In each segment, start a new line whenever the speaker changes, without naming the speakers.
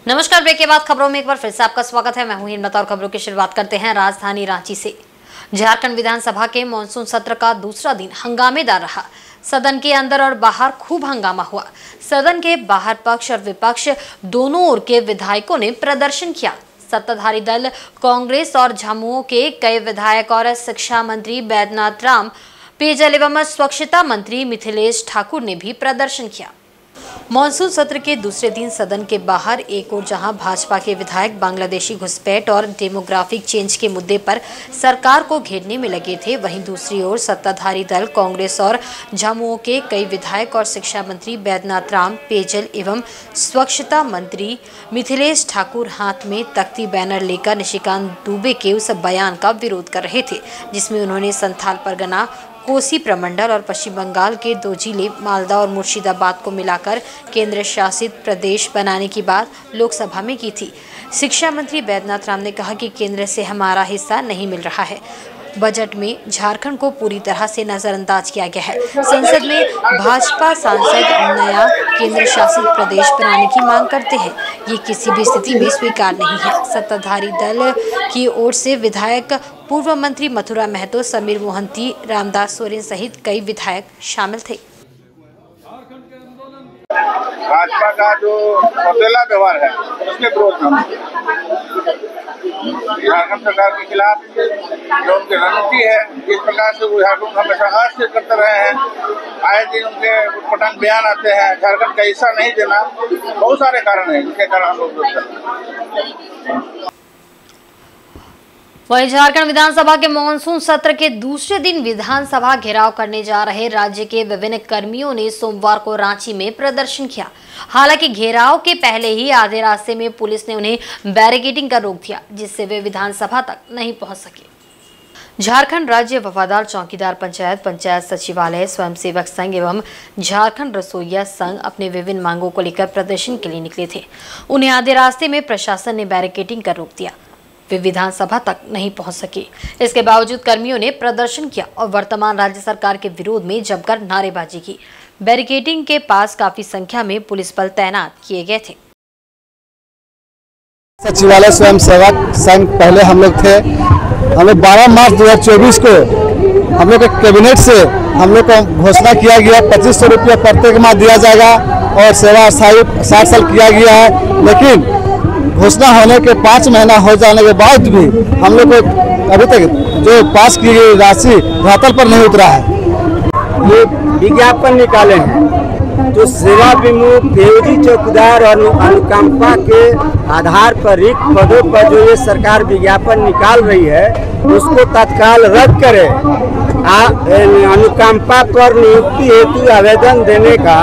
नमस्कार। ब्रेक के बाद खबरों में एक बार फिर से आपका स्वागत है। मैं हूं हिम्मत और खबरों की शुरुआत करते हैं राजधानी रांची से। झारखंड विधानसभा के मानसून सत्र का दूसरा दिन हंगामेदार रहा। सदन के अंदर और बाहर खूब हंगामा हुआ। सदन के बाहर पक्ष और विपक्ष दोनों ओर के विधायकों ने प्रदर्शन किया। सत्ताधारी दल कांग्रेस और झामुमो के कई विधायक और शिक्षा मंत्री बैद्यनाथ राम, पेयजल एवं स्वच्छता मंत्री मिथिलेश ठाकुर ने भी प्रदर्शन किया। मानसून सत्र के दूसरे दिन सदन के बाहर एक ओर जहां भाजपा के विधायक बांग्लादेशी घुसपैठ और डेमोग्राफिक चेंज के मुद्दे पर सरकार को घेरने में लगे थे, वहीं दूसरी ओर सत्ताधारी दल कांग्रेस और झामुमो के कई विधायक और शिक्षा मंत्री बैद्यनाथ राम, पेयजल एवं स्वच्छता मंत्री मिथिलेश ठाकुर हाथ में तख्ती बैनर लेकर निशिकांत दुबे के उस बयान का विरोध कर रहे थे जिसमें उन्होंने संथाल परगना, कोसी प्रमंडल और पश्चिम बंगाल के 2 जिले मालदा और मुर्शिदाबाद को मिलाकर केंद्र शासित प्रदेश बनाने की बात लोकसभा में की थी। शिक्षा मंत्री बैद्यनाथ राम ने कहा कि केंद्र से हमारा हिस्सा नहीं मिल रहा है। बजट में झारखंड को पूरी तरह से नजरअंदाज किया गया है। संसद में भाजपा सांसद नया केंद्र शासित प्रदेश बनाने की मांग करते हैं, ये किसी भी स्थिति में स्वीकार नहीं है। सत्ताधारी दल की ओर से विधायक पूर्व मंत्री मथुरा महतो, समीर मोहंती, रामदास सोरेन सहित कई विधायक शामिल थे।
भाजपा का जो सौतेला व्यवहार है उसके विरोध में झारखंड सरकार के खिलाफ जो उनकी रणनीति है, इस प्रकार से वो झारखंड हमेशा अस्थिर करते रहे हैं। आए दिन उनके उटपटांग बयान आते हैं, झारखंड का हिस्सा नहीं देना, बहुत सारे कारण हैं जिसके कारण हम लोग विरोध करते हैं।
वहीं झारखंड विधानसभा के मानसून सत्र के दूसरे दिन विधानसभा घेराव करने जा रहे राज्य के विभिन्न कर्मियों ने सोमवार को रांची में प्रदर्शन किया। हालांकि घेराव के पहले ही आधे रास्ते में पुलिस ने उन्हें बैरिकेडिंग कर रोक दिया, जिससे वे विधानसभा तक नहीं पहुंच सके। झारखंड राज्य वफादार चौकीदार पंचायत, पंचायत सचिवालय, स्वयंसेवक संघ एवं झारखंड रसोइया संघ अपने विभिन्न मांगों को लेकर प्रदर्शन के लिए निकले थे। उन्हें आधे रास्ते में प्रशासन ने बैरिकेडिंग कर रोक दिया। वे विधानसभा तक नहीं पहुंच सके। इसके बावजूद कर्मियों ने प्रदर्शन किया और वर्तमान राज्य सरकार के विरोध में जमकर नारेबाजी की। बैरिकेडिंग के पास काफी संख्या में पुलिस बल तैनात किए गए थे।
सचिवालय स्वयंसेवक संघ पहले हम लोग थे। हम लोग 12 मार्च 2024 को हम लोग के कैबिनेट से हम लोग को घोषणा किया गया 2500 रुपया प्रत्येक माह दिया जाएगा और सेवा स्थायी 60 साल किया गया है। लेकिन घोषणा होने के 5 महीना हो जाने के बाद भी हम लोग को अभी तक जो पास की गई राशि धरातल पर नहीं उतरा है।
ये विज्ञापन निकाले हैं जो सेवा विमुख फौजी चौकीदार और अनुकंपा के आधार पर रिक्त पदों पर जो ये सरकार विज्ञापन निकाल रही है उसको तत्काल रद्द करे। अनुकंपा पर नियुक्ति हेतु आवेदन देने का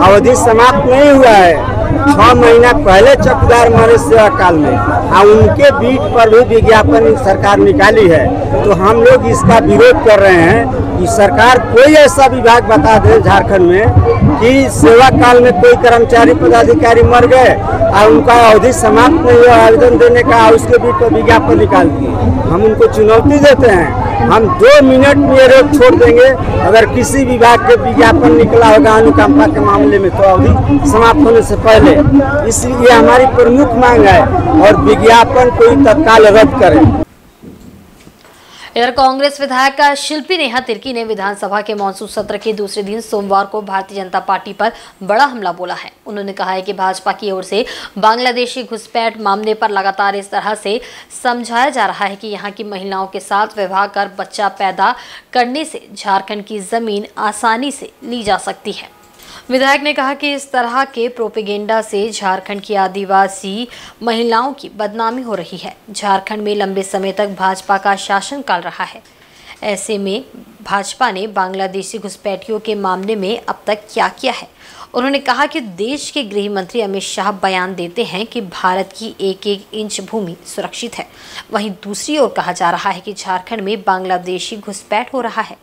अवधि समाप्त नहीं हुआ है। 6 महीना पहले चौकीदार मरे सेवा काल में और उनके बीट पर भी विज्ञापन सरकार निकाली है। तो हम लोग इसका विरोध कर रहे हैं कि सरकार कोई ऐसा विभाग बता दे झारखंड में कि सेवा काल में कोई कर्मचारी पदाधिकारी मर गए और उनका अवधि समाप्त नहीं हुआ आवेदन देने का, उसके बीट पर विज्ञापन निकाल दिए। हम उनको चुनौती देते हैं, हम 2 मिनट में ये रोक छोड़ देंगे अगर किसी विभाग के विज्ञापन निकला होगा अनुकंपा के मामले में तो अवधि समाप्त होने से पहले। इसलिए हमारी प्रमुख मांग है और विज्ञापन कोई तत्काल रद्द करे।
इधर कांग्रेस विधायक शिल्पी नेहा तिर्की ने विधानसभा के मानसून सत्र के दूसरे दिन सोमवार को भारतीय जनता पार्टी पर बड़ा हमला बोला है। उन्होंने कहा है कि भाजपा की ओर से बांग्लादेशी घुसपैठ मामले पर लगातार इस तरह से समझाया जा रहा है कि यहां की महिलाओं के साथ विवाह कर बच्चा पैदा करने से झारखंड की जमीन आसानी से ली जा सकती है। विधायक ने कहा कि इस तरह के प्रोपेगेंडा से झारखंड की आदिवासी महिलाओं की बदनामी हो रही है। झारखंड में लंबे समय तक भाजपा का शासनकाल रहा है। ऐसे में भाजपा ने बांग्लादेशी घुसपैठियों के मामले में अब तक क्या किया है। उन्होंने कहा कि देश के गृह मंत्री अमित शाह बयान देते हैं कि भारत की 1-1 इंच भूमि सुरक्षित है, वहीं दूसरी ओर कहा जा रहा है कि झारखंड में बांग्लादेशी घुसपैठ हो रहा है।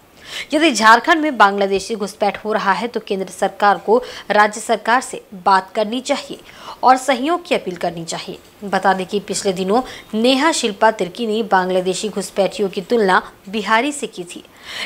यदि झारखंड में बांग्लादेशी घुसपैठ हो रहा है तो केंद्र सरकार को राज्य सरकार से बात करनी चाहिए और सहयोग की अपील करनी चाहिए। बता दें कि पिछले दिनों नेहा शिल्पा तिर्की ने बांग्लादेशी घुसपैठियों की तुलना बिहारी से की थी।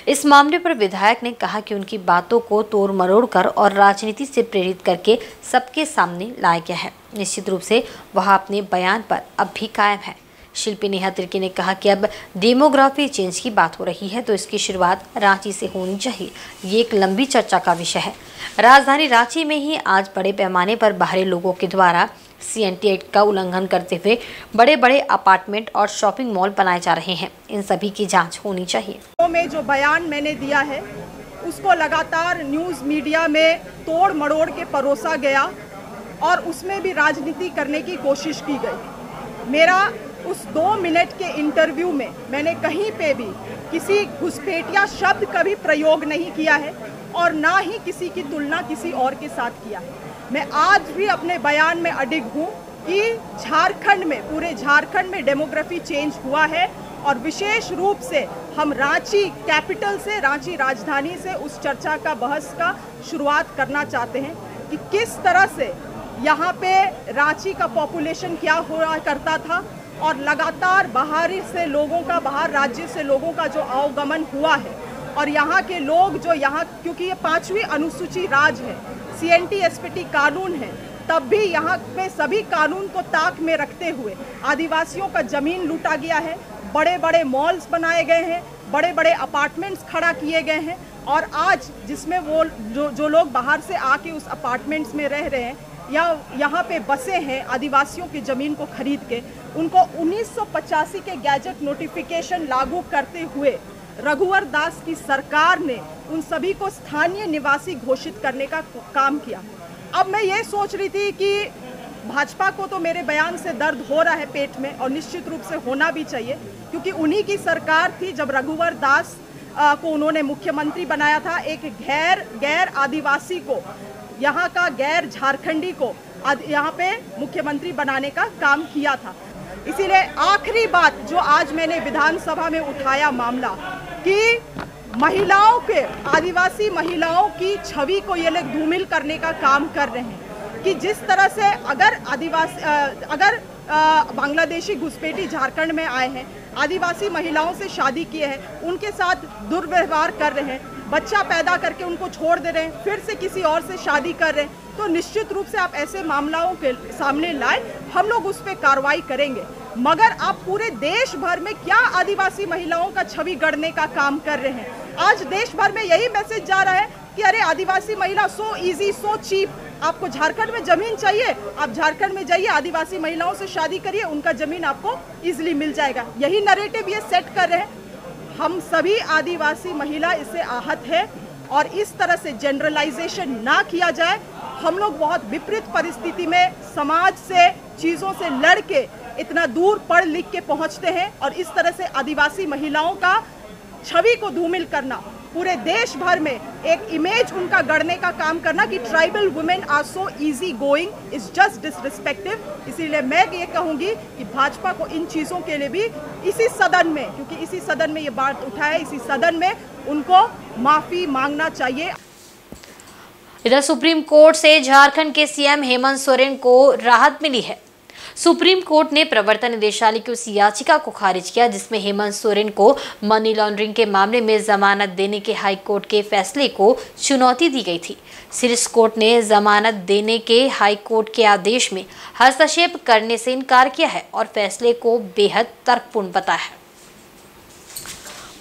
इस मामले पर विधायक ने कहा कि उनकी बातों को तोड़ मरोड़ कर और राजनीति से प्रेरित करके सबके सामने लाया गया है। निश्चित रूप से वह अपने बयान पर अब भी कायम है। शिल्पी नेहा तिर्की ने कहा कि अब डेमोग्राफी चेंज की बात हो रही है तो इसकी शुरुआत रांची से होनी चाहिए। ये एक लंबी चर्चा का विषय है। राजधानी रांची में ही आज बड़े पैमाने पर बाहरी लोगों के द्वारा CNT एक्ट का उल्लंघन करते हुए बड़े बड़े अपार्टमेंट और शॉपिंग मॉल बनाए जा रहे हैं। इन सभी की जांच होनी चाहिए।
में जो बयान मैंने दिया है उसको लगातार न्यूज़ मीडिया में तोड़ मड़ोड़ के परोसा गया और उसमें भी राजनीति करने की कोशिश की गई। मेरा उस 2 मिनट के इंटरव्यू में मैंने कहीं पे भी किसी घुसपैठिया शब्द का भी प्रयोग नहीं किया है और ना ही किसी की तुलना किसी और के साथ किया है। मैं आज भी अपने बयान में अडिग हूँ कि झारखंड में, पूरे झारखंड में डेमोग्राफी चेंज हुआ है और विशेष रूप से हम रांची कैपिटल से, रांची राजधानी से उस चर्चा का, बहस का शुरुआत करना चाहते हैं कि किस तरह से यहाँ पे रांची का पॉपुलेशन क्या हुआ करता था और लगातार बाहर से लोगों का, बाहर राज्य से लोगों का जो आवागमन हुआ है और यहाँ के लोग जो यहाँ, क्योंकि ये 5वीं अनुसूची राज है, CNT SPT कानून है, तब भी यहाँ पे सभी कानून को ताक में रखते हुए आदिवासियों का जमीन लूटा गया है, बड़े बड़े मॉल्स बनाए गए हैं, बड़े बड़े अपार्टमेंट्स खड़ा किए गए हैं और आज जिसमें वो जो लोग बाहर से आके उस अपार्टमेंट्स में रह रहे हैं या यहाँ पे बसे हैं आदिवासियों की ज़मीन को खरीद के, उनको 1985 के गैजेट नोटिफिकेशन लागू करते हुए रघुवर दास की सरकार ने उन सभी को स्थानीय निवासी घोषित करने का काम किया। अब मैं ये सोच रही थी कि भाजपा को तो मेरे बयान से दर्द हो रहा है पेट में और निश्चित रूप से होना भी चाहिए, क्योंकि उन्हीं की सरकार थी जब रघुवर दास को उन्होंने मुख्यमंत्री बनाया था। एक गैर आदिवासी को, यहाँ का गैर झारखंडी को यहाँ पे मुख्यमंत्री बनाने का काम किया था। इसीलिए आखिरी बात जो आज मैंने विधानसभा में उठाया मामला कि महिलाओं के, आदिवासी महिलाओं की छवि को ये लोग धूमिल करने का काम कर रहे हैं कि जिस तरह से अगर बांग्लादेशी घुसपैठी झारखंड में आए हैं, आदिवासी महिलाओं से शादी किए हैं, उनके साथ दुर्व्यवहार कर रहे हैं, बच्चा पैदा करके उनको छोड़ दे रहे हैं, फिर से किसी और से शादी कर रहे हैं, तो निश्चित रूप से आप ऐसे मामलों के सामने लाए, हम लोग उस पर कार्रवाई करेंगे। मगर आप पूरे देश भर में क्या आदिवासी महिलाओं का छवि गढ़ने का काम कर रहे हैं? आज देश भर में यही मैसेज जा रहा है कि अरे आदिवासी महिला सो इजी, सो चीप, आपको झारखंड में जमीन चाहिए, आप झारखंड में जाइए, आदिवासी महिलाओं से शादी करिए, उनका जमीन आपको इजीली मिल जाएगा। यही नैरेटिव ये सेट कर रहे हैं। हम सभी आदिवासी महिला इससे आहत है और इस तरह से जनरलाइजेशन ना किया जाए। हम लोग बहुत विपरीत परिस्थिति में समाज से, चीज़ों से लड़ के इतना दूर पढ़ लिख के पहुंचते हैं और इस तरह से आदिवासी महिलाओं का छवि को धूमिल करना, पूरे देश भर में एक इमेज उनका गढ़ने का काम करना कि tribal women are so easy going is just disrespectful. इसीलिए मैं ये कहूँगी कि भाजपा को इन चीज़ों के लिए भी इसी सदन में, क्योंकि इसी सदन में ये बात उठाए, इसी सदन में उनको माफ़ी मांगना चाहिए।
इधर सुप्रीम कोर्ट से झारखंड के CM हेमंत सोरेन को राहत मिली है। सुप्रीम कोर्ट ने प्रवर्तन निदेशालय की उस याचिका को खारिज किया जिसमें हेमंत सोरेन को मनी लॉन्ड्रिंग के मामले में जमानत देने के हाई कोर्ट के फैसले को चुनौती दी गई थी। शीर्ष कोर्ट ने जमानत देने के हाई कोर्ट के आदेश में हस्तक्षेप करने से इनकार किया है और फैसले को बेहद तर्कपूर्ण बताया है।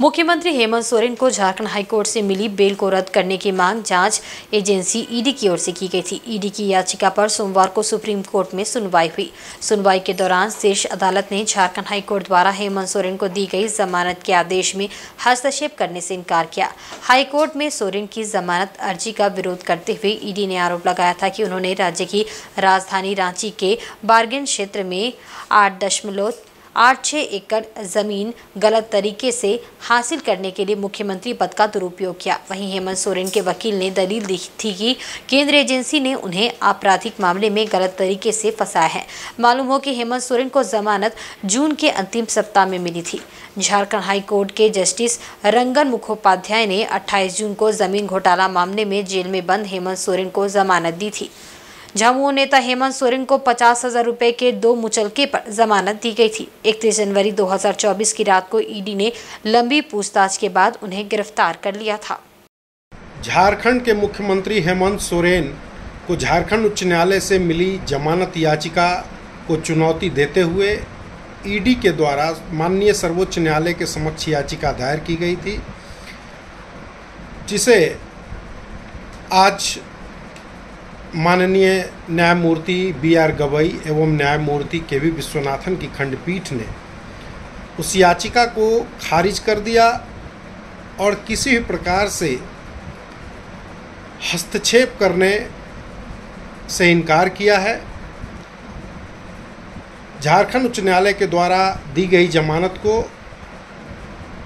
मुख्यमंत्री हेमंत सोरेन को झारखंड हाईकोर्ट से मिली बेल को रद्द करने की मांग जांच एजेंसी ईडी की ओर से की गई थी। ईडी की याचिका पर सोमवार को सुप्रीम कोर्ट में सुनवाई हुई। सुनवाई के दौरान शीर्ष अदालत ने झारखंड हाईकोर्ट द्वारा हेमंत सोरेन को दी गई जमानत के आदेश में हस्तक्षेप करने से इनकार किया। हाईकोर्ट में सोरेन की जमानत अर्जी का विरोध करते हुए ईडी ने आरोप लगाया था कि उन्होंने राज्य की राजधानी रांची के बारगेन क्षेत्र में 8.86 एकड़ जमीन गलत तरीके से हासिल करने के लिए मुख्यमंत्री पद का दुरुपयोग किया। वहीं हेमंत सोरेन के वकील ने दलील दी थी कि केंद्रीय एजेंसी ने उन्हें आपराधिक मामले में गलत तरीके से फंसाया है। मालूम हो कि हेमंत सोरेन को जमानत जून के अंतिम सप्ताह में मिली थी। झारखंड हाई कोर्ट के जस्टिस रंगन मुखोपाध्याय ने 28 जून को जमीन घोटाला मामले में जेल में बंद हेमंत सोरेन को जमानत दी थी। झामुमो नेता हेमंत सोरेन को 50,000 रुपए के 2 मुचलके पर जमानत दी गई थी। 31 जनवरी 2024 की रात को ईडी ने लंबी पूछताछ के बाद उन्हें गिरफ्तार कर लिया था।
झारखंड के मुख्यमंत्री हेमंत सोरेन को झारखंड उच्च न्यायालय से मिली जमानत याचिका को चुनौती देते हुए ईडी के द्वारा माननीय सर्वोच्च न्यायालय के समक्ष याचिका दायर की गई थी, जिसे आज माननीय न्यायमूर्ति B.R. गवई एवं न्यायमूर्ति के.वी. विश्वनाथन की खंडपीठ ने उस याचिका को खारिज कर दिया और किसी भी प्रकार से हस्तक्षेप करने से इनकार किया है। झारखंड उच्च न्यायालय के द्वारा दी गई जमानत को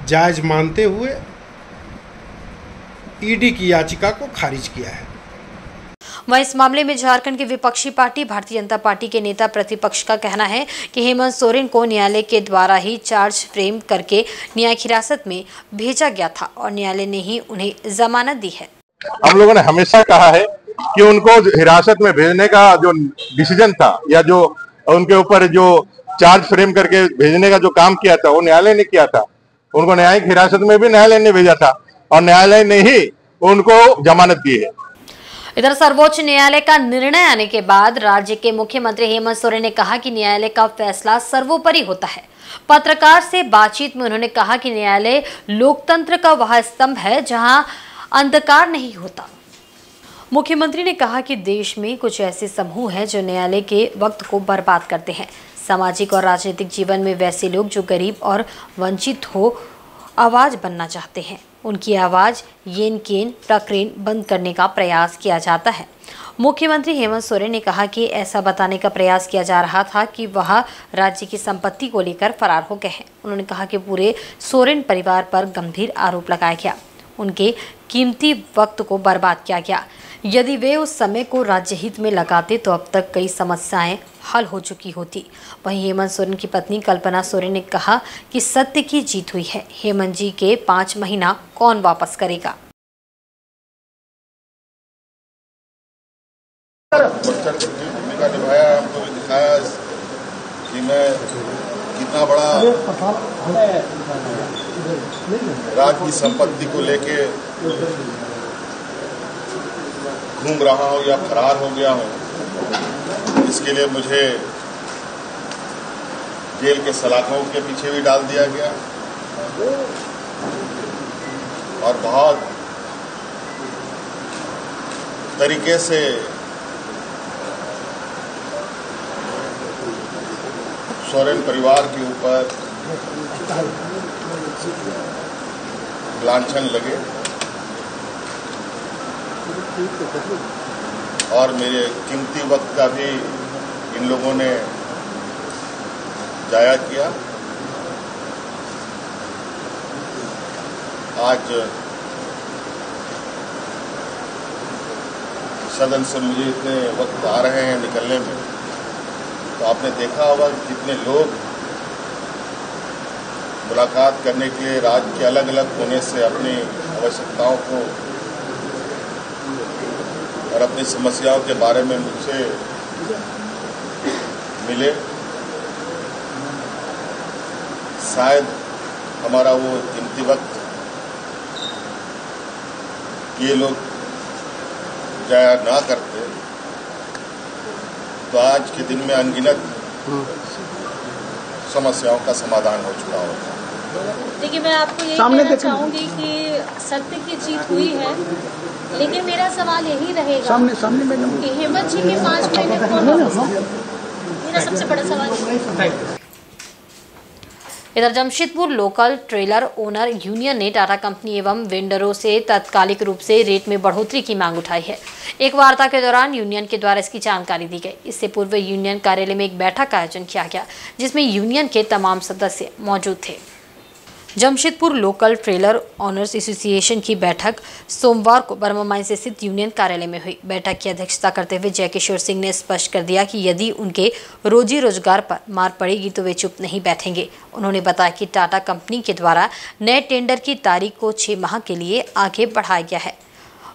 जायज मानते हुए ईडी की याचिका को खारिज किया है।
वहीं इस मामले में झारखंड की विपक्षी पार्टी भारतीय जनता पार्टी के नेता प्रतिपक्ष का कहना है कि हेमंत सोरेन को न्यायालय के द्वारा ही चार्ज फ्रेम करके न्यायिक हिरासत में भेजा गया था और न्यायालय ने ही उन्हें जमानत दी है।
हम लोगों ने हमेशा कहा है कि उनको हिरासत में भेजने का जो डिसीजन था या जो उनके ऊपर जो चार्ज फ्रेम करके भेजने का जो काम किया था वो न्यायालय ने किया था। उनको न्यायिक हिरासत में भी न्यायालय ने भेजा था और न्यायालय ने ही उनको जमानत दी है।
इधर सर्वोच्च न्यायालय का निर्णय आने के बाद राज्य के मुख्यमंत्री हेमंत सोरेन ने कहा कि न्यायालय का फैसला सर्वोपरि होता है। पत्रकार से बातचीत में उन्होंने कहा कि न्यायालय लोकतंत्र का वह स्तंभ है जहां अंधकार नहीं होता। मुख्यमंत्री ने कहा कि देश में कुछ ऐसे समूह हैं जो न्यायालय के वक्त को बर्बाद करते हैं। सामाजिक और राजनीतिक जीवन में वैसे लोग जो गरीब और वंचित हो आवाज बनना चाहते हैं, उनकी आवाज येन केन प्रकरण बंद करने का प्रयास किया जाता है। मुख्यमंत्री हेमंत सोरेन ने कहा कि ऐसा बताने का प्रयास किया जा रहा था कि वह राज्य की संपत्ति को लेकर फरार हो गए हैं। उन्होंने कहा कि पूरे सोरेन परिवार पर गंभीर आरोप लगाया गया, उनके कीमती वक्त को बर्बाद किया गया। यदि वे उस समय को राज्य हित में लगाते तो अब तक कई समस्याएं हल हो चुकी होती। वहीं हेमंत सोरेन की पत्नी कल्पना सोरेन ने कहा कि सत्य की जीत हुई है। हेमंत जी के 5 महीना कौन वापस करेगा।
भूमिका निभाया, हमको भी दिखाया कि मैं कितना बड़ा राज्य की संपत्ति को लेके घूम रहा हूं या फरार हो गया हूं। इसके लिए मुझे जेल के सलाखों के पीछे भी डाल दिया गया और बहुत तरीके से सोरेन परिवार के ऊपर लांछन लगे और मेरे कीमती वक्त का भी इन लोगों ने जाया किया। आज सदन से मुझे इतने वक्त आ रहे हैं निकलने में, तो आपने देखा होगा कितने लोग मुलाकात करने के लिए राज्य के अलग अलग कोने से अपनी आवश्यकताओं को और अपनी समस्याओं के बारे में मुझसे मिले। शायद हमारा वो कीमती वक्त ये लोग जाया ना करते तो आज के दिन में अनगिनत समस्याओं का समाधान हो चुका होगा।
देखिए, मैं आपको यही कहना चाहूंगी कि सत्य की जीत हुई है, लेकिन मेरा सवाल यही रहेगा कि हेमंत जी के 5 महीने कौन वापस, मेरा सबसे बड़ा सवाल।
इधर Jamshedpur local trailer owner union ने टाटा कंपनी एवं वेंडरों से तात्कालिक रूप से रेट में बढ़ोतरी की मांग उठाई है। एक वार्ता के दौरान यूनियन के द्वारा इसकी जानकारी दी गई। इससे पूर्व यूनियन कार्यालय में एक बैठक का आयोजन किया गया, जिसमें यूनियन के तमाम सदस्य मौजूद थे। Jamshedpur local trailer owners association की बैठक सोमवार को बर्मा माइंस स्थित यूनियन कार्यालय में हुई। बैठक की अध्यक्षता करते हुए जयकिशोर सिंह ने स्पष्ट कर दिया कि यदि उनके रोजी रोजगार पर मार पड़ेगी तो वे चुप नहीं बैठेंगे। उन्होंने बताया कि टाटा कंपनी के द्वारा नए टेंडर की तारीख को 6 माह के लिए आगे बढ़ाया गया है।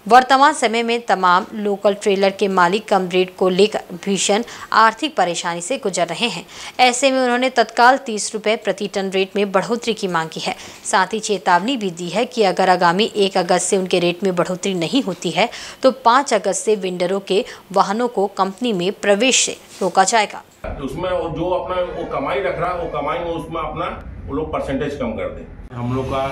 वर्तमान समय में तमाम लोकल ट्रेलर के मालिक कम रेट को लेकर भीषण आर्थिक परेशानी से गुजर रहे हैं। ऐसे में उन्होंने तत्काल 30 रुपये प्रति टन रेट में बढ़ोतरी की मांग की है। साथ ही चेतावनी भी दी है कि अगर आगामी 1 अगस्त से उनके रेट में बढ़ोतरी नहीं होती है तो 5 अगस्त से वेंडरों के वाहनों को कंपनी में प्रवेश से रोका जाएगा।
उसमें जो अपना वो कमाई रख रहा है वो कमाई में उसमें अपना वो लोग परसेंटेज कम कर दें। हम लोग का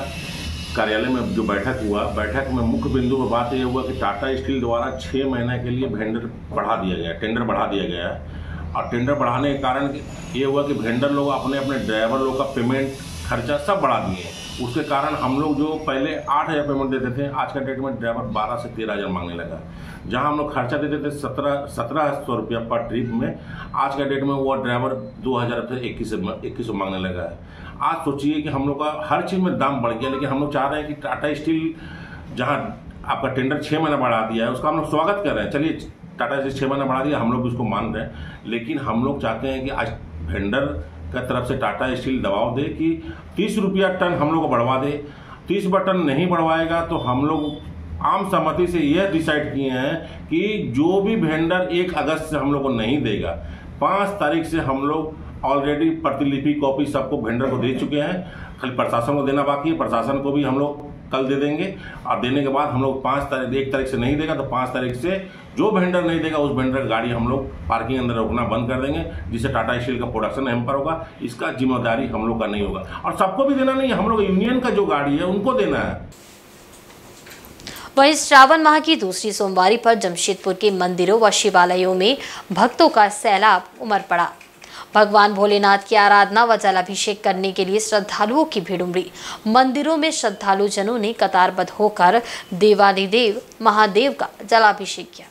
कार्यालय में जो बैठक हुआ, बैठक में मुख्य बिंदु पर बात ये हुआ कि टाटा स्टील द्वारा 6 महीने के लिए वेंडर बढ़ा दिया गया, टेंडर बढ़ा दिया गया है। और टेंडर बढ़ाने के कारण ये हुआ कि वेंडर लोग अपने अपने ड्राइवर लोग का पेमेंट खर्चा सब बढ़ा दिए। उसके कारण हम लोग जो पहले 8,000 पेमेंट देते थे, आज का डेट में ड्राइवर 12 से 13,000 मांगने लगा। जहां हम लोग खर्चा देते थे 1700 रुपया पर ट्रिप में, आज का डेट में वो ड्राइवर 2,000 से 2100 मांगने लगा है। आज सोचिए कि हम लोग का हर चीज़ में दाम बढ़ गया, लेकिन हम लोग चाह रहे हैं कि टाटा स्टील जहां आपका टेंडर 6 महीना बढ़ा दिया है उसका हम लोग स्वागत कर रहे हैं। चलिए टाटा स्टील 6 महीना बढ़ा दिया, हम लोग उसको मान रहे हैं, लेकिन हम लोग चाहते हैं कि आज वेंडर की तरफ से टाटा स्टील दबाव दे कि 30 रुपया टन हम लोग को बढ़वा दे। 30 रुपया टन नहीं बढ़वाएगा तो हम लोग आम सहमति से यह डिसाइड किए हैं कि जो भी वेंडर 1 अगस्त से हम लोग को नहीं देगा, 5 तारीख से हम लोग ऑलरेडी प्रतिलिपि कॉपी सबको वेंडर को दे चुके हैं, खाली प्रशासन को देना बाकी है। प्रशासन को भी हम लोग कल दे देंगे और देने के बाद हम लोग 1 तारीख से नहीं देगा तो 5 तारीख से जो वेंडर नहीं देगा उस वेंडर की गाड़ी हम लोग पार्किंग अंदर रोकना बंद कर देंगे, जिससे टाटा स्टील का प्रोडक्शन हैम्पर होगा। इसका जिम्मेदारी हम लोग का नहीं होगा और सबको भी देना नहीं है, हम लोग यूनियन का जो गाड़ी है उनको देना है।
वहीं श्रावण माह की दूसरी सोमवारी पर जमशेदपुर के मंदिरों व शिवालयों में भक्तों का सैलाब उमड़ पड़ा। भगवान भोलेनाथ की आराधना व जलाभिषेक करने के लिए श्रद्धालुओं की भीड़ उमड़ी। मंदिरों में श्रद्धालु जनों ने कतारबद्ध होकर देवाधिदेव महादेव का जलाभिषेक किया।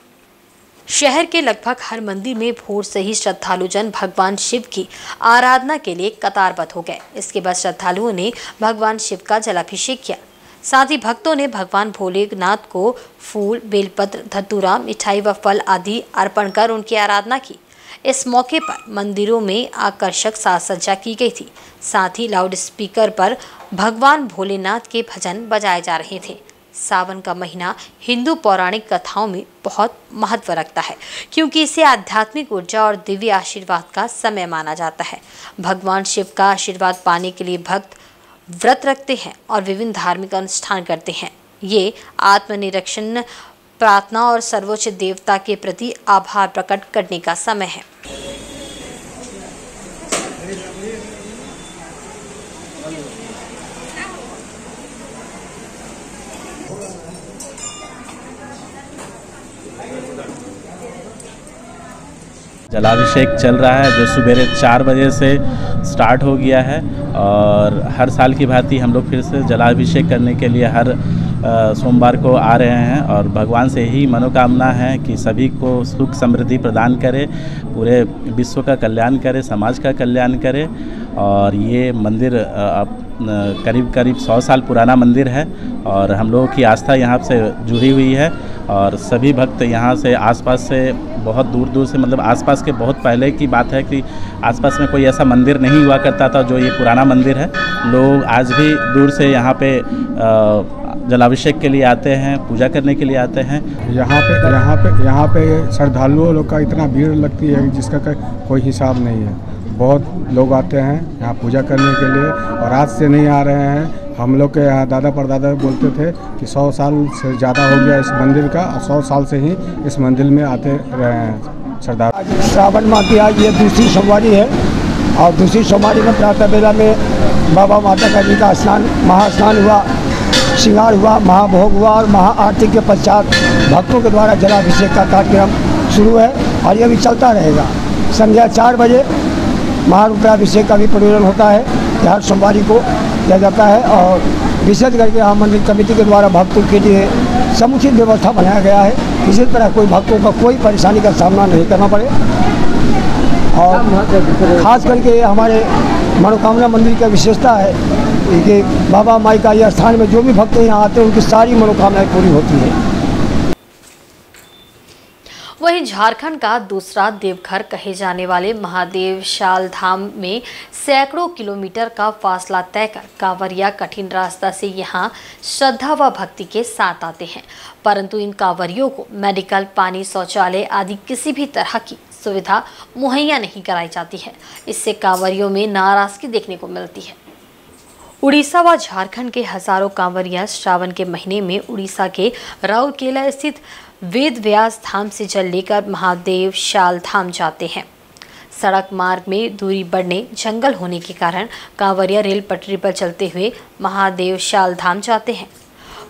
शहर के लगभग हर मंदिर में भोर से ही श्रद्धालु जन भगवान शिव की आराधना के लिए कतारबद्ध हो गए। इसके बाद श्रद्धालुओं ने भगवान शिव का जलाभिषेक किया। साथ ही भक्तों ने भगवान भोलेनाथ को फूल, बेलपत्र, धतूरा, मिठाई व फल आदि अर्पण कर उनकी आराधना की। इस मौके पर मंदिरों में आकर्षक साज सज्जा की गई थी। साथ ही लाउड स्पीकर पर भगवान भोलेनाथ के भजन बजाए जा रहे थे। सावन का महीना हिंदू पौराणिक कथाओं में बहुत महत्व रखता है, क्योंकि इसे आध्यात्मिक ऊर्जा और दिव्य आशीर्वाद का समय माना जाता है। भगवान शिव का आशीर्वाद पाने के लिए भक्त व्रत रखते हैं और विभिन्न धार्मिक अनुष्ठान करते हैं। ये आत्मनिरीक्षण, प्रार्थना और सर्वोच्च देवता के प्रति आभार प्रकट करने का समय है।
जलाभिषेक चल रहा है जो सुबह 4 बजे से स्टार्ट हो गया है और हर साल की भांति हम लोग फिर से जलाभिषेक करने के लिए हर सोमवार को आ रहे हैं और भगवान से ही मनोकामना है कि सभी को सुख समृद्धि प्रदान करे, पूरे विश्व का कल्याण करे, समाज का कल्याण करे। और ये मंदिर करीब 100 साल पुराना मंदिर है और हम लोगों की आस्था यहाँ से जुड़ी हुई है और सभी भक्त यहाँ से आसपास से बहुत दूर दूर से, मतलब आसपास के बहुत पहले की बात है कि आसपास में कोई ऐसा मंदिर नहीं हुआ करता था जो ये पुराना मंदिर है। लोग आज भी दूर से यहाँ पे जलाभिषेक के लिए आते हैं, पूजा करने के लिए आते हैं।
यहाँ पे श्रद्धालुओं लोग का इतना भीड़ लगती है जिसका कोई हिसाब नहीं है। बहुत लोग आते हैं यहाँ पूजा करने के लिए और आज से नहीं आ रहे हैं। हम लोग के यहाँ दादा परदादा बोलते थे कि 100 साल से ज़्यादा हो गया इस मंदिर का और 100 साल से ही इस मंदिर में आते रहे हैं श्रद्धालु।
श्रावण माह की आज ये दूसरी सोमवारी है और दूसरी सोमवारी में प्रातः बेला में बाबा माता का जी का स्नान, महास्नान हुआ, श्रृंगार हुआ, महाभोग हुआ और महाआरती के पश्चात भक्तों के द्वारा जलाभिषेक का कार्यक्रम शुरू है और ये भी चलता रहेगा। संध्या 4 बजे महारुद्राभिषेक का भी प्रयोजन होता है, हर सोमवारी को किया जाता है और विशेष करके यहाँ मंदिर कमेटी के द्वारा भक्तों के लिए समुचित व्यवस्था बनाया गया है। किसी तरह कोई भक्तों का कोई परेशानी का सामना नहीं करना पड़े और खास करके हमारे मनोकामना मंदिर की विशेषता है कि बाबा माई का यह स्थान में जो भी भक्त यहाँ आते हैं उनकी सारी मनोकामनाएं पूरी होती है।
वहीं झारखंड का दूसरा देवघर कहे जाने वाले महादेव शाल धाम में सैकड़ों किलोमीटर का फासला तय कर कांवरिया कठिन रास्ता से यहाँ श्रद्धा व भक्ति के साथ आते हैं, परंतु इन कांवरियों को मेडिकल, पानी, शौचालय आदि किसी भी तरह की सुविधा मुहैया नहीं कराई जाती है। इससे कांवरियों में नाराजगी देखने को मिलती है। उड़ीसा व झारखंड के हजारों कांवरिया श्रावण के महीने में उड़ीसा के राउरकेला स्थित वेद व्यास धाम से जल लेकर महादेव शाल धाम जाते हैं। सड़क मार्ग में दूरी बढ़ने, जंगल होने के कारण कांवरिया रेल पटरी पर चलते हुए महादेव शाल धाम जाते हैं।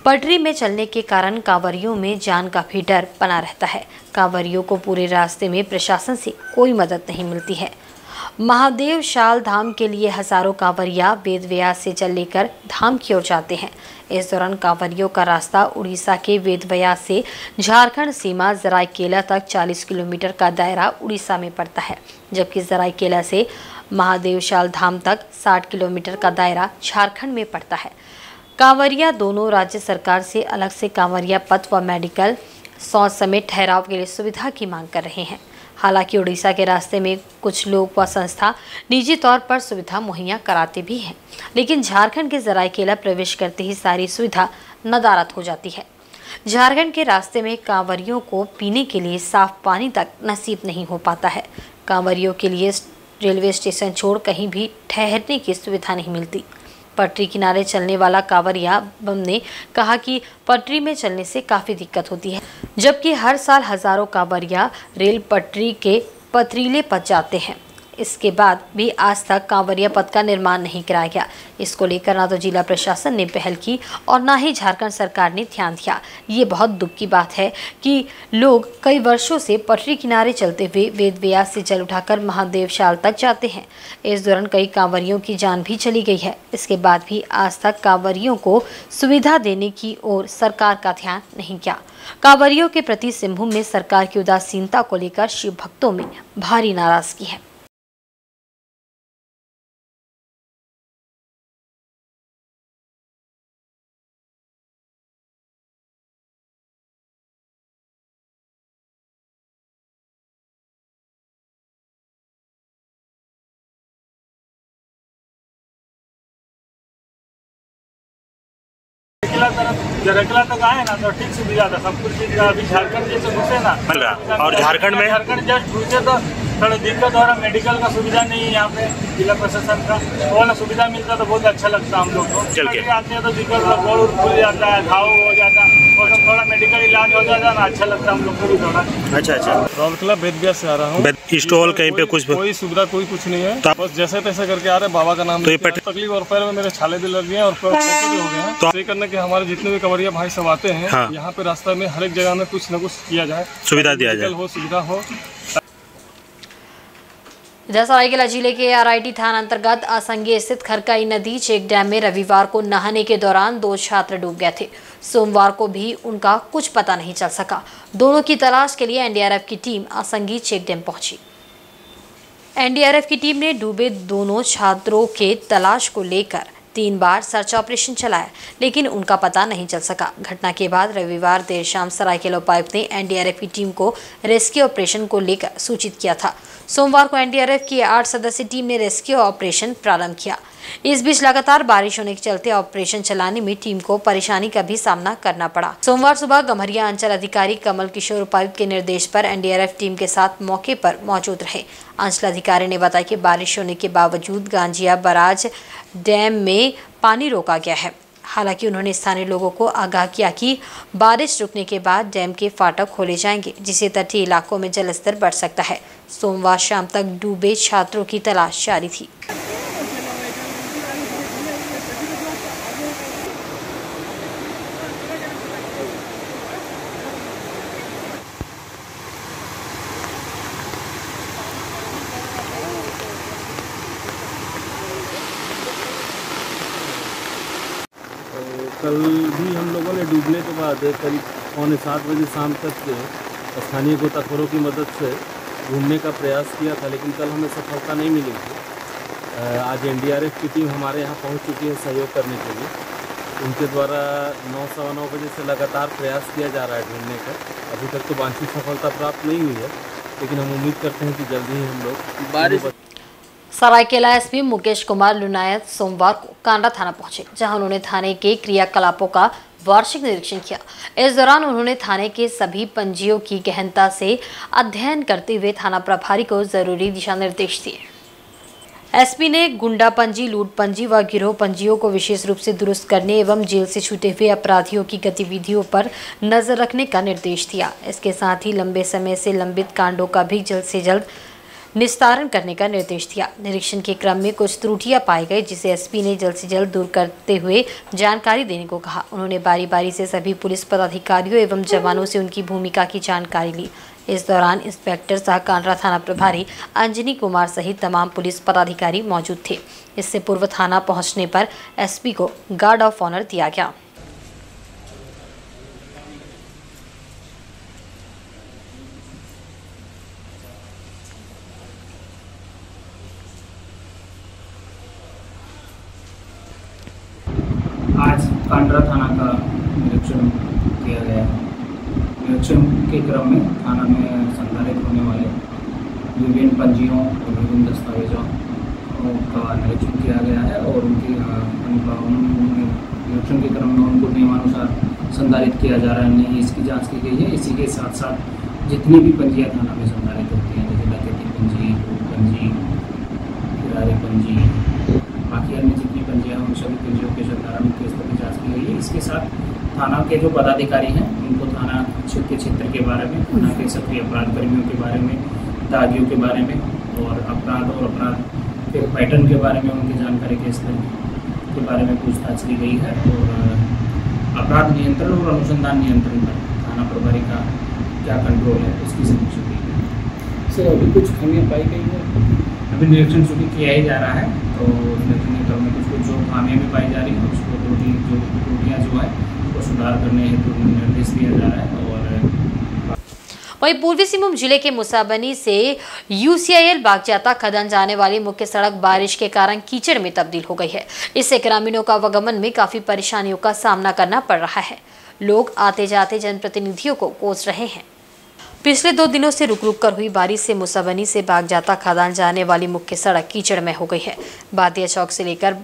पटरी में चलने के कारण कांवरियों में जान का भी डर बना रहता है। कांवरियों को पूरे रास्ते में प्रशासन से कोई मदद नहीं मिलती है। महादेव शाल धाम के लिए हजारों कांवरिया वेद व्यास से जल लेकर धाम की ओर जाते हैं। इस दौरान कांवरियों का रास्ता उड़ीसा के वेद व्यास से झारखंड सीमा सरायकेला तक 40 किलोमीटर का दायरा उड़ीसा में पड़ता है, जबकि सरायकेला से महादेव शाल धाम तक 60 किलोमीटर का दायरा झारखंड में पड़ता है। कांवरिया दोनों राज्य सरकार से अलग से कांवरिया पथ व मेडिकल, शौच समेत ठहराव के लिए सुविधा की मांग कर रहे हैं। हालांकि उड़ीसा के रास्ते में कुछ लोग व संस्था निजी तौर पर सुविधा मुहैया कराते भी हैं, लेकिन झारखंड के सरायकेला प्रवेश करते ही सारी सुविधा नदारद हो जाती है। झारखंड के रास्ते में कांवरियों को पीने के लिए साफ पानी तक नसीब नहीं हो पाता है। कांवरियों के लिए रेलवे स्टेशन छोड़ कहीं भी ठहरने की सुविधा नहीं मिलती। पटरी किनारे चलने वाला कांवरिया बम ने कहा कि पटरी में चलने से काफ़ी दिक्कत होती है, जबकि हर साल हजारों कांवरिया रेल पटरी के पथरीले पथ जाते हैं। इसके बाद भी आज तक कांवरिया पथ का निर्माण नहीं कराया गया। इसको लेकर ना तो जिला प्रशासन ने पहल की और ना ही झारखंड सरकार ने ध्यान दिया। ये बहुत दुख की बात है कि लोग कई वर्षों से पटरी किनारे चलते हुए वेद व्यास से जल उठाकर महादेव शाल तक जाते हैं। इस दौरान कई कांवरियों की जान भी चली गई है। इसके बाद भी आज तक कांवरियों को सुविधा देने की ओर सरकार का ध्यान नहीं किया। कांवरियों के प्रति सिंहभूम में सरकार की उदासीनता को लेकर शिव भक्तों में भारी नाराजगी है।
जरकला तक आए ना तो ठीक सुविधा था, सब कुछ चीज का। अभी झारखंड जैसे घुसे ना,
और झारखंड
जस्ट घुसे तो थोड़ा दिक्कत हो रहा, मेडिकल का सुविधा नहीं है यहाँ पे जिला प्रशासन का। वो वाला सुविधा मिलता तो बहुत अच्छा लगता हम लोग को। चल के आते हैं तो दिक्कत गोड़ खुल जाता है, घाव हो जाता है, और सब थोड़ा मेडिकल इलाज हो जाता है ना, अच्छा लगता है हम लोग को भी थोड़ा।
अच्छा
राउरकेला वेद व्यास से आ रहा हूँ।
स्टॉल कहीं पे कुछ
कोई सुविधा कोई कुछ नहीं है, बस जैसे तैसे करके आ रहे। बाबा का नाम तो तकलीफ और पैर में मेरे छाले भी लग गए हैं और भी हो गए हैं। तो करने के हमारे जितने भी कंवरिया भाई सब आते हैं यहाँ पे रास्ता में हर एक जगह में कुछ न कुछ किया जाए,
सुविधा दिया जाए,
हो सुविधा हो।
इधर सरायकेला जिले के आरआईटी थाना अंतर्गत आसंगी स्थित खरकाई नदी चेक डैम में रविवार को नहाने के दौरान 2 छात्र डूब गए थे। सोमवार को भी उनका कुछ पता नहीं चल सका। दोनों की तलाश के लिए एनडीआरएफ की टीम आसंगी चेक डैम पहुंची। एनडीआरएफ की टीम ने डूबे दोनों छात्रों के तलाश को लेकर 3 बार सर्च ऑपरेशन चलाया, लेकिन उनका पता नहीं चल सका। घटना के बाद रविवार देर शाम सरायकेला उपायुक्त ने एनडीआरएफ की टीम को रेस्क्यू ऑपरेशन को लेकर सूचित किया था। सोमवार को एनडीआरएफ की 8 सदस्यीय टीम ने रेस्क्यू ऑपरेशन प्रारंभ किया। इस बीच लगातार बारिश होने के चलते ऑपरेशन चलाने में टीम को परेशानी का भी सामना करना पड़ा। सोमवार सुबह गम्हरिया अंचल अधिकारी कमल किशोर उपायुक्त के निर्देश पर एनडीआरएफ टीम के साथ मौके पर मौजूद रहे। अंचल अधिकारी ने बताया कि बारिश होने के बावजूद गांजिया बराज डैम में पानी रोका गया है। हालांकि उन्होंने स्थानीय लोगों को आगाह किया कि बारिश रुकने के बाद डैम के फाटक खोले जाएंगे, जिससे तटीय इलाकों में जलस्तर बढ़ सकता है। सोमवार शाम तक डूबे छात्रों की तलाश जारी थी।
कल भी हम लोगों ने डूबने के बाद करीब 6:45 बजे शाम तक स्थानीय गोताखोरों की मदद से घूमने का प्रयास किया था, लेकिन कल हमें सफलता नहीं मिली थी। आज एनडीआरएफ की टीम हमारे यहाँ पहुँच चुकी है सहयोग करने के लिए। उनके द्वारा 9, सवा 9 बजे से लगातार प्रयास किया जा रहा है ढूंढने का। अभी तक तो वांछित सफलता प्राप्त नहीं हुई है, लेकिन हम उम्मीद करते हैं कि जल्दी ही हम लोग
सरायकेला एसपी मुकेश कुमार लुनायत सोमवार को कांडा थाना पहुंचे, जहां उन्होंने थाने के क्रियाकलापों का वार्षिक निरीक्षण किया। इस दौरान उन्होंने थाने के सभी पंजियों की गहनता से अध्ययन करते हुए थाना प्रभारी को जरूरी दिशा निर्देश दिए। एसपी ने गुंडा पंजी, लूट पंजी व गिरोह पंजियों को विशेष रूप से दुरुस्त करने एवं जेल से छूटे हुए अपराधियों की गतिविधियों पर नजर रखने का निर्देश दिया। इसके साथ ही लंबे समय से लंबित कांडों का भी जल्द से जल्द निस्तारण करने का निर्देश दिया। निरीक्षण के क्रम में कुछ त्रुटियां पाई गई, जिसे एसपी ने जल्द से जल्द दूर करते हुए जानकारी देने को कहा। उन्होंने बारी बारी से सभी पुलिस पदाधिकारियों एवं जवानों से उनकी भूमिका की जानकारी ली। इस दौरान इंस्पेक्टर सह कांडा थाना प्रभारी अंजनी कुमार सहित तमाम पुलिस पदाधिकारी मौजूद थे। इससे पूर्व थाना पहुंचने पर एसपी को गार्ड ऑफ ऑनर दिया गया।
आज कांडरा थाना का निरीक्षण किया गया है। निरीक्षण के क्रम में थाना में संचालित होने वाले विभिन्न पंजियों और विभिन्न दस्तावेजों का निरीक्षण किया गया है और उनकी निरीक्षण के क्रम में उनको नियमानुसार संचालित किया जा रहा है, नहीं इसकी जांच की गई है। इसी के साथ साथ जितनी भी पंजियाँ थाना में संचालित होती हैं, जैसे डकैती पंजी, पंजी, किरारे पंजी, बाकी अन्य जितनी पंजियाँ उन सभी पंजियों के संचालन के स्तर की जाँच की गई है। इसके साथ थाना के जो पदाधिकारी हैं उनको थाना क्षेत्र के बारे में, थाना के सक्रिय अपराध कर्मियों के बारे में, दागियों के बारे में और अपराध के पैटर्न के बारे में, उनकी जानकारी के स्तर के बारे में पूछताछ की गई है और अपराध नियंत्रण और अनुसंधान नियंत्रण पर थाना प्रभारी का क्या कंट्रोल है उसकी समीक्षा की गई। सर अभी कुछ खामियाँ पाई गई है? अभी निरीक्षण शुरू किया ही जा रहा है, तो निरीक्षण में कुछ जो खामियाँ भी पाई जा रही हैं उसको त्रुटियाँ जो है उसको सुधार करने हेतु निर्देश दिया जा रहा है। और
वहीं पूर्वी सिंहभूम जिले के मुसाबनी से यूसीआईएल बागजाता खदान जाने वाली मुख्य सड़क बारिश के कारण कीचड़ में तब्दील हो गई है। इससे ग्रामीणों का आवागमन में काफी परेशानियों का सामना करना पड़ रहा है। लोग आते जाते जनप्रतिनिधियों को कोस रहे हैं। पिछले 2 दिनों से रुक रुक कर हुई बारिश से मुसाबनी से बागजाता खदान जाने वाली मुख्य सड़क कीचड़ में हो गई है। बादिया चौक से लेकर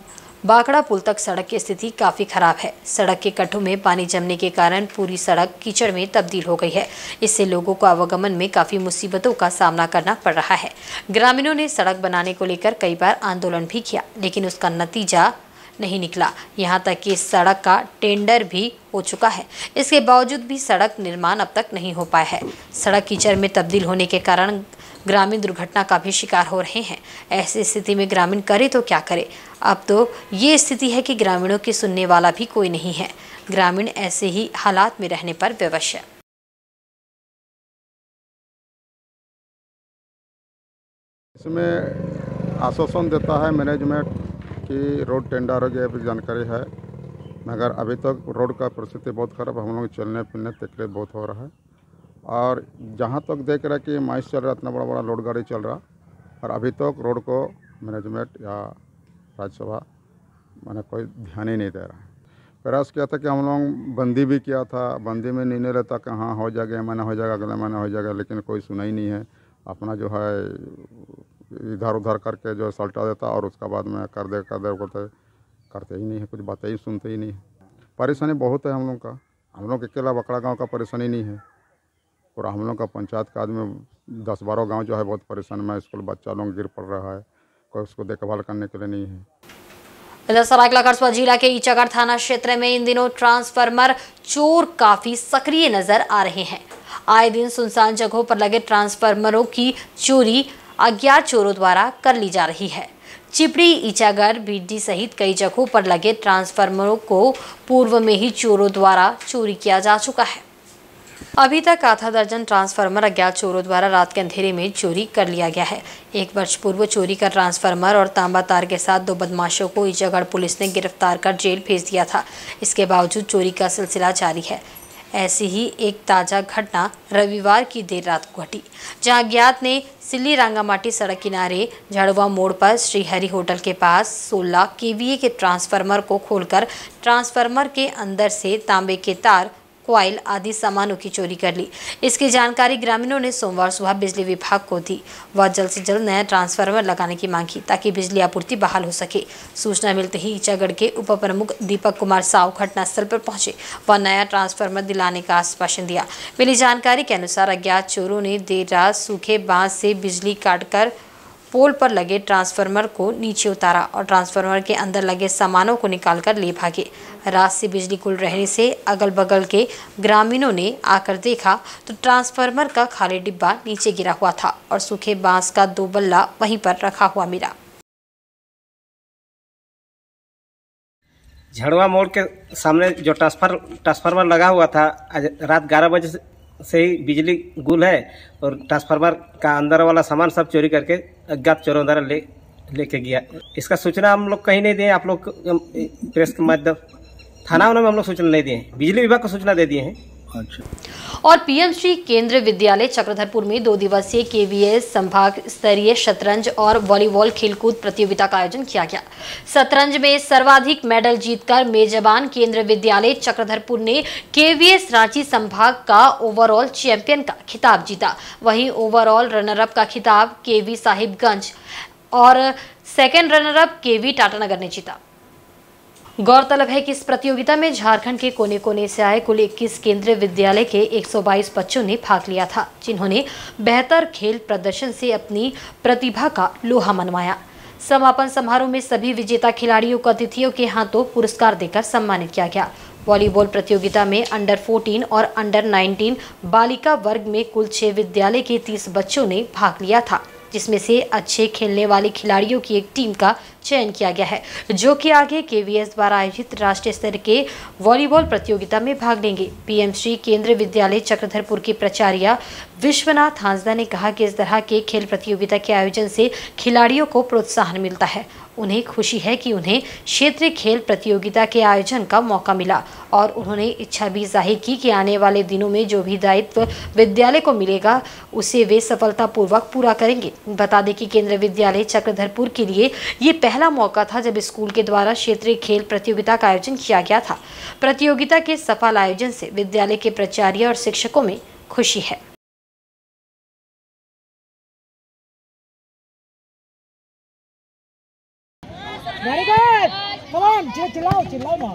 बाकड़ा पुल तक सड़क की स्थिति काफी खराब है। सड़क के कट्टों में पानी जमने के कारण पूरी सड़क कीचड़ में तब्दील हो गई है। इससे लोगों को आवागमन में काफी मुसीबतों का सामना करना पड़ रहा है। ग्रामीणों ने सड़क बनाने को लेकर कई बार आंदोलन भी किया, लेकिन उसका नतीजा नहीं निकला। यहाँ तक कि इस सड़क का टेंडर भी हो चुका है, इसके बावजूद भी सड़क निर्माण अब तक नहीं हो पाया है। सड़क कीचड़ में तब्दील होने के कारण ग्रामीण दुर्घटना का भी शिकार हो रहे हैं। ऐसी स्थिति में ग्रामीण करे तो क्या करे। अब तो ये स्थिति है कि ग्रामीणों की सुनने वाला भी कोई नहीं है। ग्रामीण ऐसे ही हालात में रहने पर विवश है।
इसमें आश्वासन देता है मैनेजमेंट कि रोड टेंडर की जानकारी है, मगर अभी तक रोड का परिस्थिति बहुत खराब, हम लोग चलने फिरने तकलीफ बहुत हो रहा है। और जहाँ तक देख रहा है कि माइस चल रहा, इतना बड़ा बड़ा लोड गाड़ी चल रहा, और अभी तक रोड को मैनेजमेंट या राज्यसभा मैंने कोई ध्यान ही नहीं दे रहा है। प्रयास किया था कि हम लोग बंदी भी किया था, बंदी में निर्णय लेता कि हाँ हो जाएगा, महीना हो जाएगा, अगले महीना हो जाएगा, लेकिन कोई सुनाई नहीं है। अपना जो है इधर उधर करके जो सल्टा देता और उसका बाद में कर दे करते ही नहीं है, कुछ बातें ही सुनते ही नहीं है। परेशानी बहुत है हम लोग का। हम लोग अकेला बकड़ा गांव का परेशानी नहीं है, और हम लोग का पंचायत का आदमी 10-12 गांव जो है बहुत परेशान में। स्कूल बच्चा लोग गिर पड़ रहा है, कोई उसको देखभाल करने के लिए नहीं है।
सरायकेला कस्बा जिला के ईचागढ़ थाना क्षेत्र में इन दिनों ट्रांसफार्मर चोर काफी सक्रिय नजर आ रहे हैं। आए दिन सुनसान जगहों पर लगे ट्रांसफार्मरों की चोरी अज्ञात चोरों द्वारा कर ली जा रही है। चिपड़ी, ईचागढ़, बीडी सहित कई जगहों पर लगे ट्रांसफार्मरों को पूर्व में ही चोरों द्वारा चोरी किया जा चुका है। अभी तक आधा दर्जन ट्रांसफार्मर अज्ञात चोरों द्वारा रात के अंधेरे में चोरी कर लिया गया है। 1 वर्ष पूर्व चोरी का ट्रांसफार्मर और तांबा तार के साथ 2 बदमाशों को ईचागढ़ पुलिस ने गिरफ्तार कर जेल भेज दिया था। इसके बावजूद चोरी का सिलसिला जारी है। ऐसी ही एक ताज़ा घटना रविवार की देर रात को घटी, जहां अज्ञात ने सिल्ली रांगामाटी सड़क किनारे झाड़ुआ मोड़ पर श्री हरि होटल के पास 16 केवीए के ट्रांसफार्मर को खोलकर ट्रांसफार्मर के अंदर से तांबे के तार क्वाइल आदि सामानों की चोरी कर ली। इसकी जानकारी ग्रामीणों ने सोमवार सुबह बिजली विभाग को दी। वह जल्द से जल्द नया ट्रांसफार्मर लगाने की मांग की ताकि बिजली आपूर्ति बहाल हो सके। सूचना मिलते ही ईचागढ़ के उप प्रमुख दीपक कुमार साव घटनास्थल पर पहुंचे व नया ट्रांसफार्मर दिलाने का आश्वासन दिया। मिली जानकारी के अनुसार अज्ञात चोरों ने देर रात सूखे बांस से बिजली काटकर पोल पर लगे ट्रांसफार्मर को नीचे उतारा और ट्रांसफार्मर के अंदर लगे सामानों को निकालकर ले भागे। रात से बिजली गुल रहने से अगल बगल के ग्रामीणों ने आकर देखा तो ट्रांसफार्मर का खाली डिब्बा नीचे गिरा हुआ था और सूखे बांस का 2 बल्ला वहीं पर रखा हुआ मिला।
झड़वा मोड़ के सामने जो ट्रांसफार्मर लगा हुआ था, आज रात 11 बजे से ही बिजली गुल है और ट्रांसफार्मर का अंदर वाला सामान सब चोरी करके अज्ञात चोरों द्वारा लेके गया। इसका सूचना हम लोग कहीं नहीं दिए, आप लोग प्रेस के माध्यम थाना में हम लोग सूचना नहीं दिए, बिजली विभाग को सूचना दे दिए हैं। अच्छा।
और पीएम श्री केंद्रीय विद्यालय चक्रधरपुर में 2 दिवसीय केवीएस संभाग स्तरीय शतरंज और वॉलीबॉल खेलकूद प्रतियोगिता का आयोजन किया गया। शतरंज में सर्वाधिक मेडल जीतकर मेजबान केंद्रीय विद्यालय चक्रधरपुर ने केवीएस रांची संभाग का ओवरऑल चैंपियन का खिताब जीता। वहीं ओवरऑल रनरअप का खिताब केवी साहिबगंज और सेकेंड रनरअप केवी टाटानगर ने जीता। गौरतलब है कि इस प्रतियोगिता में झारखंड के कोने कोने से आए कुल 21 केंद्रीय विद्यालय के 122 बच्चों ने भाग लिया था, जिन्होंने बेहतर खेल प्रदर्शन से अपनी प्रतिभा का लोहा मनवाया। समापन समारोह में सभी विजेता खिलाड़ियों को अतिथियों के हाथों पुरस्कार देकर सम्मानित किया गया। वॉलीबॉल प्रतियोगिता में अंडर 14 और अंडर 19 बालिका वर्ग में कुल 6 विद्यालय के 30 बच्चों ने भाग लिया था, जिसमें से अच्छे खेलने वाले खिलाड़ियों की एक टीम का चयन किया गया है, जो कि आगे केवीएस द्वारा आयोजित राष्ट्रीय स्तर के वॉलीबॉल प्रतियोगिता में भाग लेंगे। पीएम श्री केंद्रीय विद्यालय चक्रधरपुर की प्राचार्य विश्वनाथ हांसदा ने कहा कि इस तरह के खेल प्रतियोगिता के आयोजन से खिलाड़ियों को प्रोत्साहन मिलता है। उन्हें खुशी है कि उन्हें क्षेत्रीय खेल प्रतियोगिता के आयोजन का मौका मिला और उन्होंने इच्छा भी जाहिर की कि आने वाले दिनों में जो भी दायित्व विद्यालय को मिलेगा उसे वे सफलतापूर्वक पूरा करेंगे। बता दें कि केंद्रीय विद्यालय चक्रधरपुर के लिए ये पहला मौका था जब स्कूल के द्वारा क्षेत्रीय खेल प्रतियोगिता का आयोजन किया गया था। प्रतियोगिता के सफल आयोजन से विद्यालय के प्राचार्य और शिक्षकों में खुशी है।
Very good. Come on, चिल्लाओ ना।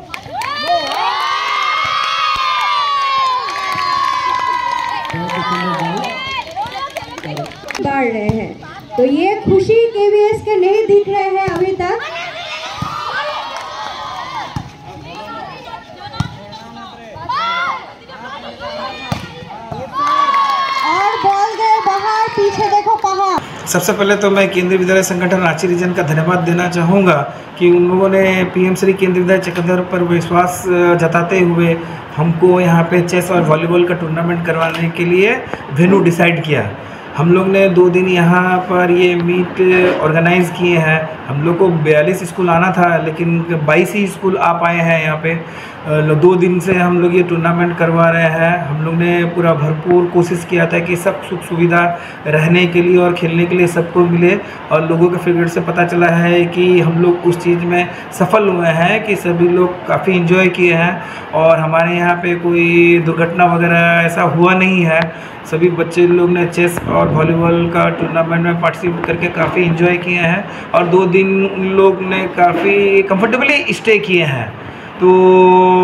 बढ़ रहे हैं, तो ये खुशी केवीएस के नहीं दिख रहे हैं अभी तक। और बॉल गए बाहर, पीछे देखो पहाड़।
सबसे पहले तो मैं केंद्रीय विद्यालय संगठन रांची रीजन का धन्यवाद देना चाहूँगा कि उन लोगों ने पीएम श्री केंद्रीय विद्यालय चक्रधर पर विश्वास जताते हुए हमको यहाँ पे चेस और वॉलीबॉल का टूर्नामेंट करवाने के लिए वेन्यू डिसाइड किया। हम लोग ने 2 दिन यहाँ पर ये मीट ऑर्गेनाइज़ किए हैं। हम लोग को 42 स्कूल आना था, लेकिन 22 ही स्कूल आ पाए हैं यहाँ पे। 2 दिन से हम लोग ये टूर्नामेंट करवा रहे हैं। हम लोग ने पूरा भरपूर कोशिश किया था कि सब सुख सुविधा रहने के लिए और खेलने के लिए सबको मिले, और लोगों के फीडबैक से पता चला है कि हम लोग उस चीज़ में सफल हुए हैं कि सभी लोग काफ़ी इन्जॉय किए हैं और हमारे यहाँ पे कोई दुर्घटना वगैरह ऐसा हुआ नहीं है। सभी बच्चे लोग ने चेस और वॉलीबॉल का टूर्नामेंट में पार्टिसिपेट करके काफ़ी इन्जॉय किए हैं और 2 दिन उन लोग ने काफ़ी कंफर्टेबली स्टे किए हैं। तो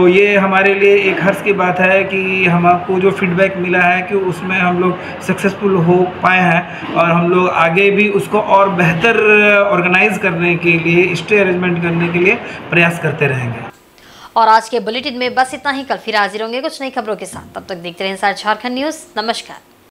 ये हमारे लिए एक हर्ष की बात है कि हमको जो फीडबैक मिला है कि उसमें हम लोग सक्सेसफुल हो पाए हैं और हम लोग आगे भी उसको और बेहतर ऑर्गेनाइज करने के लिए, स्टे अरेंजमेंट करने के लिए प्रयास करते रहेंगे।
और आज के बुलेटिन में बस इतना ही। कल फिर हाजिर होंगे कुछ नई खबरों के साथ। तब तक देखते रहें इंसाइड झारखंड न्यूज़। नमस्कार।